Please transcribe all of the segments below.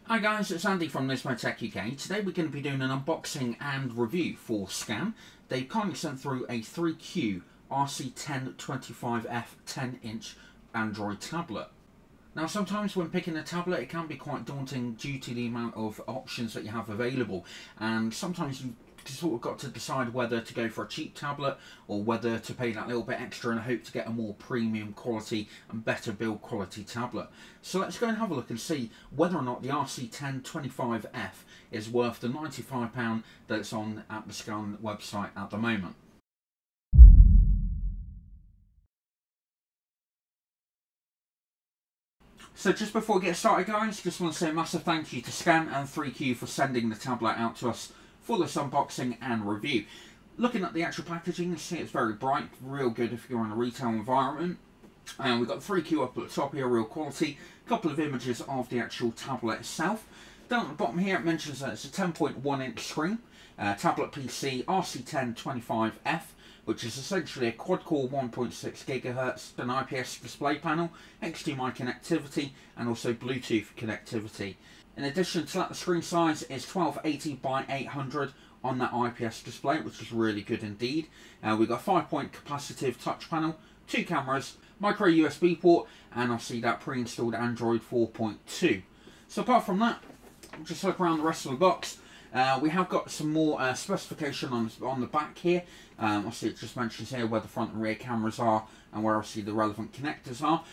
Hi guys, it's Andy from NismoTechUK. Today we're going to be doing an unboxing and review for Scan. They kindly sent through a 3Q RC1025F 10-inch Android tablet. Now sometimes when picking a tablet it can be quite daunting due to the amount of options that you have available, and sometimes you've sort of got to decide whether to go for a cheap tablet or whether to pay that little bit extra and hope to get a more premium quality and better build quality tablet. So let's go and have a look and see whether or not the RC1025F is worth the £95 that it's on at the Scan website at the moment. So just before we get started guys, just want to say a massive thank you to Scan and 3Q for sending the tablet out to us for this unboxing and review. Looking at the actual packaging, you see it's very bright, real good if you're in a retail environment. And we've got 3Q up at the top here, real quality. A couple of images of the actual tablet itself. Down at the bottom here it mentions that it's a 10.1 inch screen, tablet PC RC1025F, which is essentially a quad-core 1.6 GHz, an IPS display panel, HDMI connectivity, and also Bluetooth connectivity. In addition to that, the screen size is 1280 by 800 on that IPS display, which is really good indeed. We've got a 5-point capacitive touch panel, 2 cameras, micro USB port, and I'll see that pre-installed Android 4.2. So apart from that, just look around the rest of the box. We have got some more specification on the back here. Obviously it just mentions here where the front and rear cameras are and where obviously the relevant connectors are.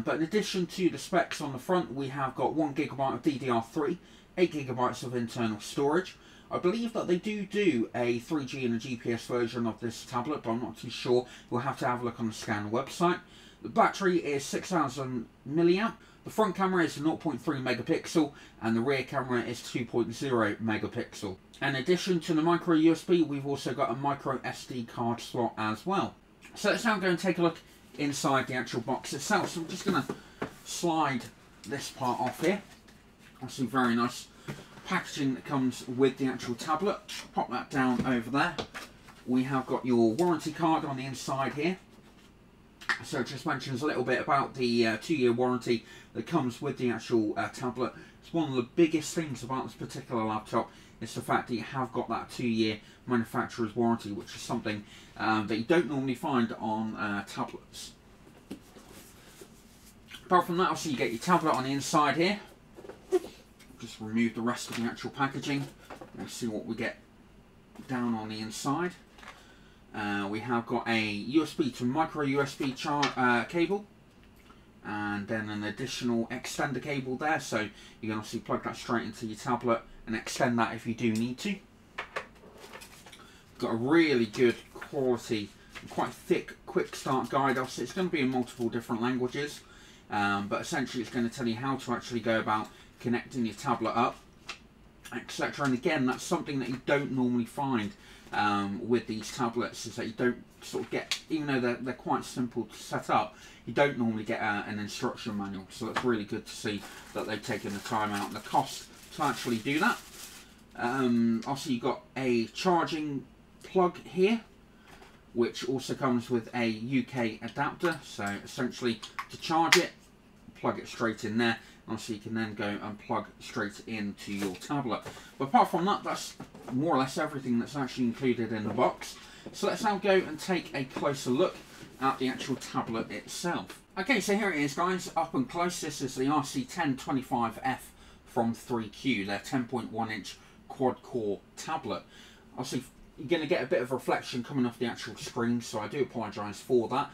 But in addition to the specs on the front, we have got 1 GB of DDR3, 8 GB of internal storage. I believe that they do a 3G and a GPS version of this tablet, but I'm not too sure. We'll have to have a look on the Scan website. The battery is 6000 mAh. The front camera is 0.3 megapixel and the rear camera is 2.0 megapixel. In addition to the micro USB, we've also got a micro SD card slot as well. So let's now go and take a look inside the actual box itself. So I'm just going to slide this part off here. Obviously very nice packaging that comes with the actual tablet. Pop that down over there. We have got your warranty card on the inside here. So it just mentions a little bit about the 2-year warranty that comes with the actual tablet. It's one of the biggest things about this particular laptop is the fact that you have got that 2-year manufacturer's warranty, which is something that you don't normally find on tablets. Apart from that, obviously you get your tablet on the inside here. Just remove the rest of the actual packaging. Let's see what we get down on the inside. We have got a USB to micro USB cable, and then an additional extender cable there, so you can obviously plug that straight into your tablet and extend that if you do need to. Got a really good quality, quite thick quick start guide. Obviously it's going to be in multiple different languages, but essentially it's going to tell you how to actually go about connecting your tablet up, etc. And again, that's something that you don't normally find with these tablets, is that you don't sort of get, even though they're quite simple to set up, you don't normally get an instruction manual. So it's really good to see that they've taken the time out and the cost to actually do that. Also you've got a charging plug here, which also comes with a UK adapter, so essentially to charge it, plug it straight in there. So you can then go and plug straight into your tablet. But apart from that, that's more or less everything that's actually included in the box. So let's now go and take a closer look at the actual tablet itself. Okay, so here it is guys, up and close. This is the RC1025F from 3Q, their 10.1 inch quad core tablet. Obviously you're going to get a bit of reflection coming off the actual screen, so I do apologise for that.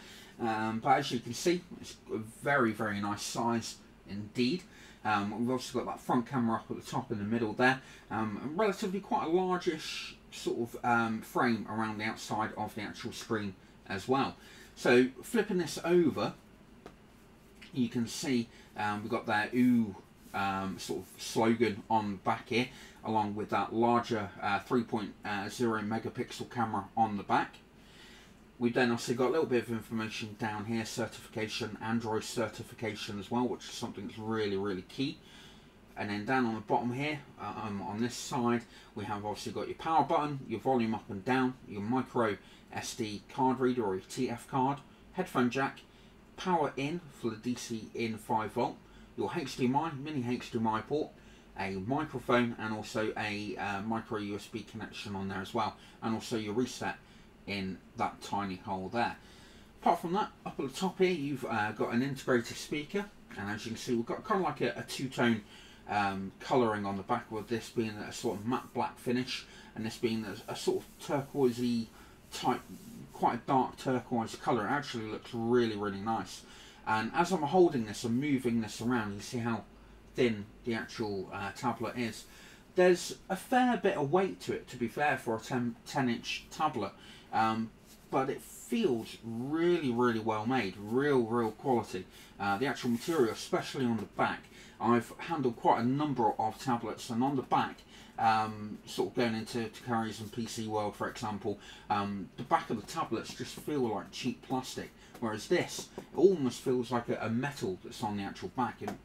But as you can see, it's a very, very nice size indeed. We've also got that front camera up at the top in the middle there, and relatively quite a largish sort of frame around the outside of the actual screen as well. So flipping this over, you can see we've got that sort of slogan on the back here, along with that larger 3.0 megapixel camera on the back. We've then also got a little bit of information down here, certification, Android certification as well, which is something that's really, really key. And then down on the bottom here, on this side, we have obviously got your power button, your volume up and down, your micro SD card reader or your TF card, headphone jack, power in for the DC in 5 volt, your HDMI, mini HDMI port, a microphone and also a micro USB connection on there as well, and also your reset in that tiny hole there. Apart from that, up at the top here you've got an integrated speaker, and as you can see we've got kind of like a two-tone colouring on the back, with this being a sort of matte black finish and this being a sort of turquoisey type, quite a dark turquoise colour. It actually looks really, really nice. And as I'm holding this and moving this around, you see how thin the actual tablet is. There's a fair bit of weight to it, to be fair, for a 10-inch tablet, but it feels really, really well made, real quality. The actual material, especially on the back, I've handled quite a number of tablets, and on the back, sort of going into Currys and PC World, for example, the back of the tablets just feel like cheap plastic, whereas this, it almost feels like a metal that's on the actual back, and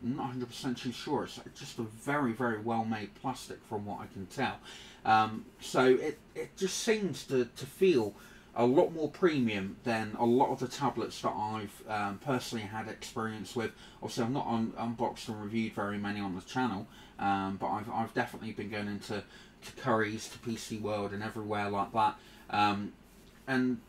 I'm not 100% too sure. It's just a very, very well made plastic from what I can tell. So it just seems to feel a lot more premium than a lot of the tablets that I've personally had experience with. Obviously, I've not unboxed and reviewed very many on the channel, but I've definitely been going into Currys, to PC World, and everywhere like that. And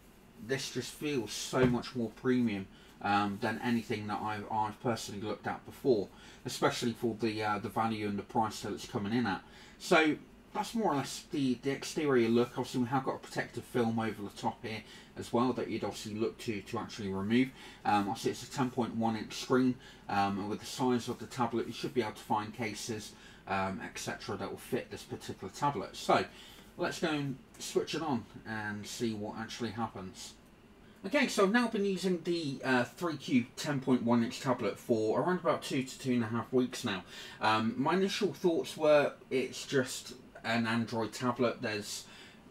this just feels so much more premium than anything that I've personally looked at before, especially for the value and the price that it's coming in at. So that's more or less the exterior look. Obviously, we have got a protective film over the top here as well that you'd obviously look to actually remove. Obviously, it's a 10.1-inch screen, and with the size of the tablet, you should be able to find cases, etc., that will fit this particular tablet. So let's go and switch it on and see what actually happens. Okay, so I've now been using the 3Q 10.1-inch tablet for around about 2 to 2.5 weeks now. My initial thoughts were it's just an Android tablet. There's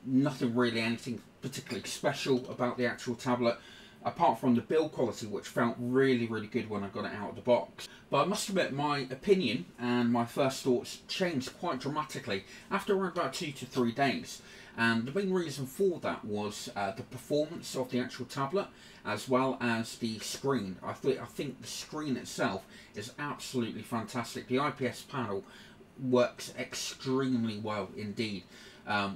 nothing really, anything particularly special about the actual tablet, apart from the build quality, which felt really, really good when I got it out of the box. But I must admit, my opinion and my first thoughts changed quite dramatically after around about 2 to 3 days. And the main reason for that was the performance of the actual tablet, as well as the screen. I think the screen itself is absolutely fantastic. The IPS panel works extremely well indeed.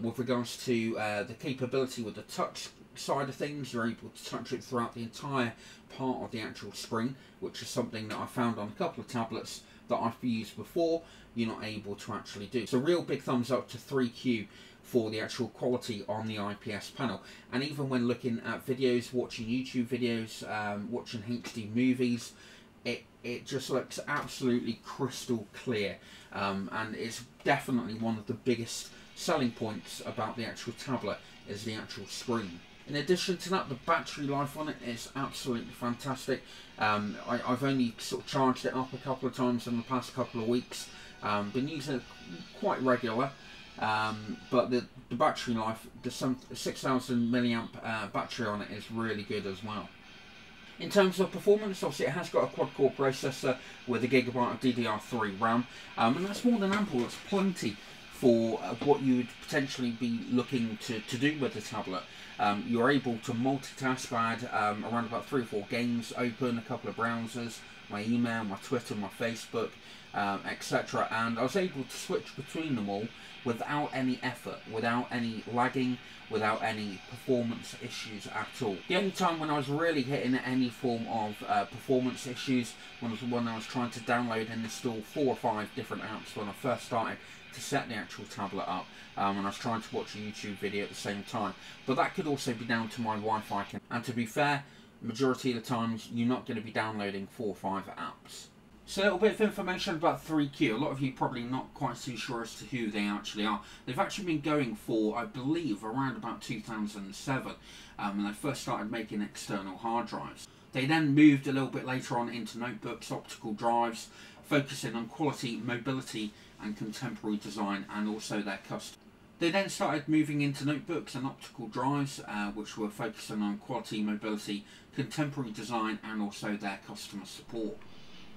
With regards to the capability with the touch side of things, you're able to touch it throughout the entire part of the actual screen, which is something that I found on a couple of tablets that I've used before you're not able to actually do. So real big thumbs up to 3Q for the actual quality on the IPS panel. And even when looking at videos, watching YouTube videos, watching HD movies, it just looks absolutely crystal clear, and it's definitely one of the biggest selling points about the actual tablet is the actual screen. In addition to that, the battery life on it is absolutely fantastic. I've only sort of charged it up a couple of times in the past couple of weeks. Been using it quite regular, but the battery life, the 6,000 milliamp battery on it is really good as well. In terms of performance, obviously it has got a quad-core processor with a gigabyte of DDR3 RAM, and that's more than ample. It's plenty for what you would potentially be looking to do with the tablet. You're able to multitask. I had around about 3 or 4 games open, a couple of browsers, my email, my Twitter, my Facebook, etc. And I was able to switch between them all without any effort, without any lagging, without any performance issues at all. The only time when I was really hitting any form of performance issues when I was trying to download and install 4 or 5 different apps when I first started to set the actual tablet up, and I was trying to watch a YouTube video at the same time. But that could also be down to my Wi-Fi, and to be fair, majority of the times you're not going to be downloading 4 or 5 apps. So a little bit of information about 3Q. A lot of you probably not quite too sure as to who they actually are. They've actually been going for, I believe, around about 2007, when they first started making external hard drives. They then moved a little bit later on into notebooks, optical drives, focusing on quality, mobility and contemporary design, and also their custom. They then started moving into notebooks and optical drives, which were focusing on quality, mobility, contemporary design and also their customer support.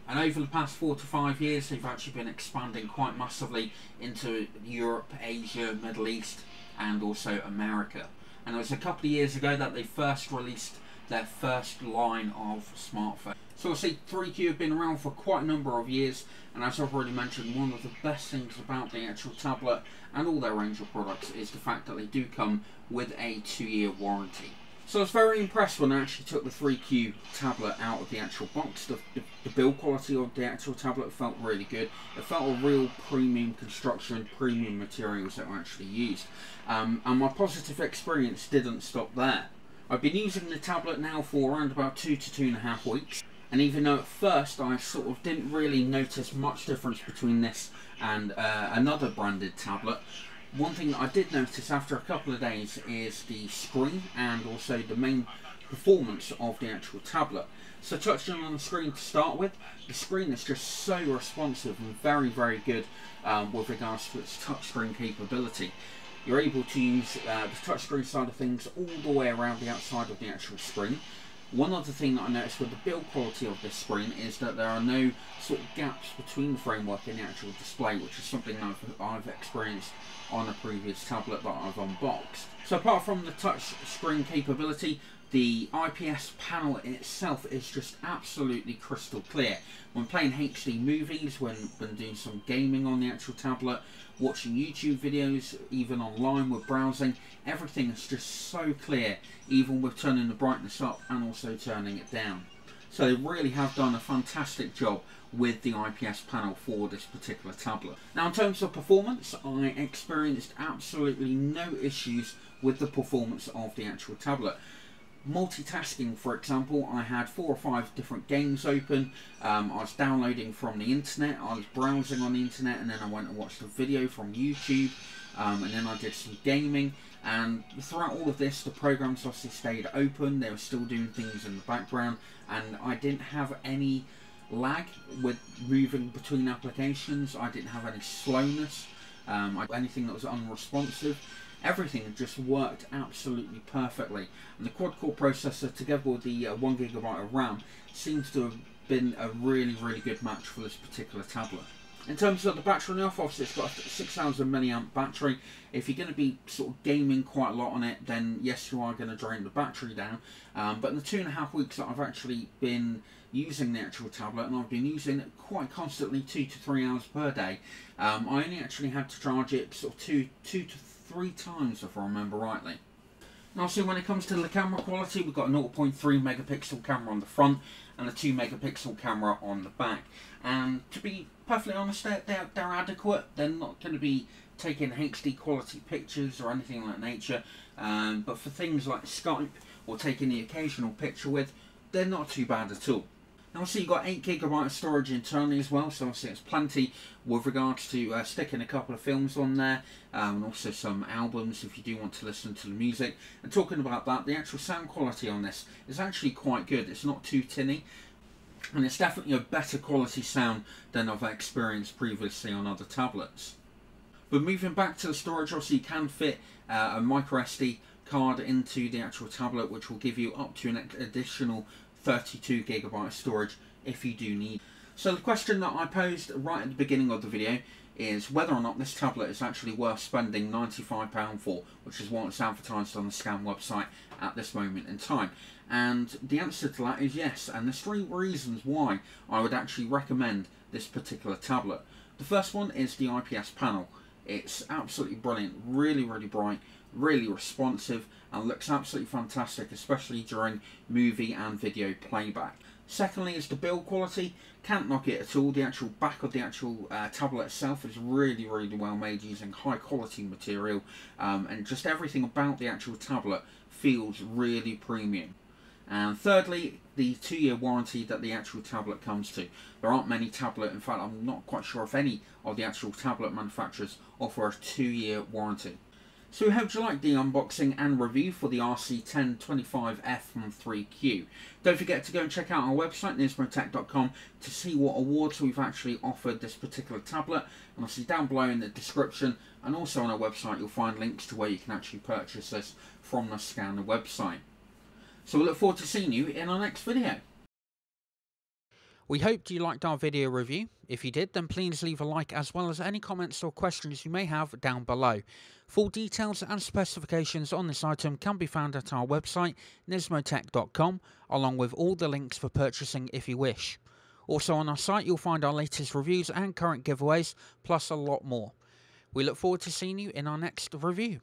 And over the past 4 to 5 years, they've actually been expanding quite massively into Europe, Asia, Middle East, and also America. And it was a couple of years ago that they first released their first line of smartphones. So I see 3Q have been around for quite a number of years, and as I've already mentioned, one of the best things about the actual tablet and all their range of products is the fact that they do come with a 2-year warranty. So I was very impressed when I actually took the 3Q tablet out of the actual box. The build quality of the actual tablet felt really good. It felt a real premium construction, premium materials that were actually used. And my positive experience didn't stop there. I've been using the tablet now for around about 2 to 2.5 weeks. And even though at first I sort of didn't really notice much difference between this and another branded tablet, one thing that I did notice after a couple of days is the screen and also the main performance of the actual tablet. So touching on the screen to start with, the screen is just so responsive and very, very good with regards to its touchscreen capability. You're able to use the touchscreen side of things all the way around the outside of the actual screen. One other thing that I noticed with the build quality of this screen is that there are no sort of gaps between the framework and the actual display, which is something I've experienced on a previous tablet that I've unboxed. So apart from the touch screen capability, the IPS panel itself is just absolutely crystal clear. When playing HD movies, when doing some gaming on the actual tablet, watching YouTube videos, even online with browsing, everything is just so clear, even with turning the brightness up and also turning it down. So they really have done a fantastic job with the IPS panel for this particular tablet. Now in terms of performance, I experienced absolutely no issues with the performance of the actual tablet. Multitasking, for example, I had 4 or 5 different games open. I was downloading from the internet, I was browsing on the internet, and then I went and watched a video from YouTube, and then I did some gaming. And throughout all of this, the programs obviously stayed open, they were still doing things in the background, and I didn't have any lag with moving between applications. I didn't have any slowness, anything that was unresponsive. Everything just worked absolutely perfectly, and the quad-core processor together with the 1GB of RAM seems to have been a really, really good match for this particular tablet. In terms of the battery life, obviously it's got a 6000 mAh battery. If you're going to be sort of gaming quite a lot on it, then yes, you are going to drain the battery down. But in the 2.5 weeks that I've actually been using the actual tablet, and I've been using it quite constantly, 2 to 3 hours per day, I only actually had to charge it sort of two to 3 times, if I remember rightly. Now, so when it comes to the camera quality, we've got a 0.3 megapixel camera on the front and a 2 megapixel camera on the back. And to be perfectly honest, they're adequate. They're not going to be taking HD quality pictures or anything like that nature. But for things like Skype or taking the occasional picture with, they're not too bad at all. Now, obviously you've got 8GB of storage internally as well, so obviously it's plenty with regards to sticking a couple of films on there, and also some albums if you do want to listen to the music. And talking about that, the actual sound quality on this is actually quite good. It's not too tinny, and it's definitely a better quality sound than I've experienced previously on other tablets. But moving back to the storage, obviously you can fit a micro SD card into the actual tablet, which will give you up to an additional 32GB of storage if you do need. So the question that I posed right at the beginning of the video is whether or not this tablet is actually worth spending £95 for, which is what it's advertised on the Scam website at this moment in time. And the answer to that is yes, and there's 3 reasons why I would actually recommend this particular tablet. The first one is the IPS panel. It's absolutely brilliant, really, really bright, really responsive, and looks absolutely fantastic, especially during movie and video playback. Secondly is the build quality. Can't knock it at all. The actual back of the actual tablet itself is really, really well made using high quality material, and just everything about the actual tablet feels really premium. And thirdly, the 2-year warranty that the actual tablet comes to. There aren't many tablet, in fact I'm not quite sure if any of the actual tablet manufacturers offer a 2-year warranty. So we hope you liked the unboxing and review for the RC1025F from 3Q. Don't forget to go and check out our website, NismoTech.com, to see what awards we've actually offered this particular tablet. And obviously down below in the description and also on our website you'll find links to where you can actually purchase this from the Scanner website. So we look forward to seeing you in our next video. We hoped you liked our video review. If you did, then please leave a like as well as any comments or questions you may have down below. Full details and specifications on this item can be found at our website NismoTech.com, along with all the links for purchasing if you wish. Also on our site you'll find our latest reviews and current giveaways, plus a lot more. We look forward to seeing you in our next review.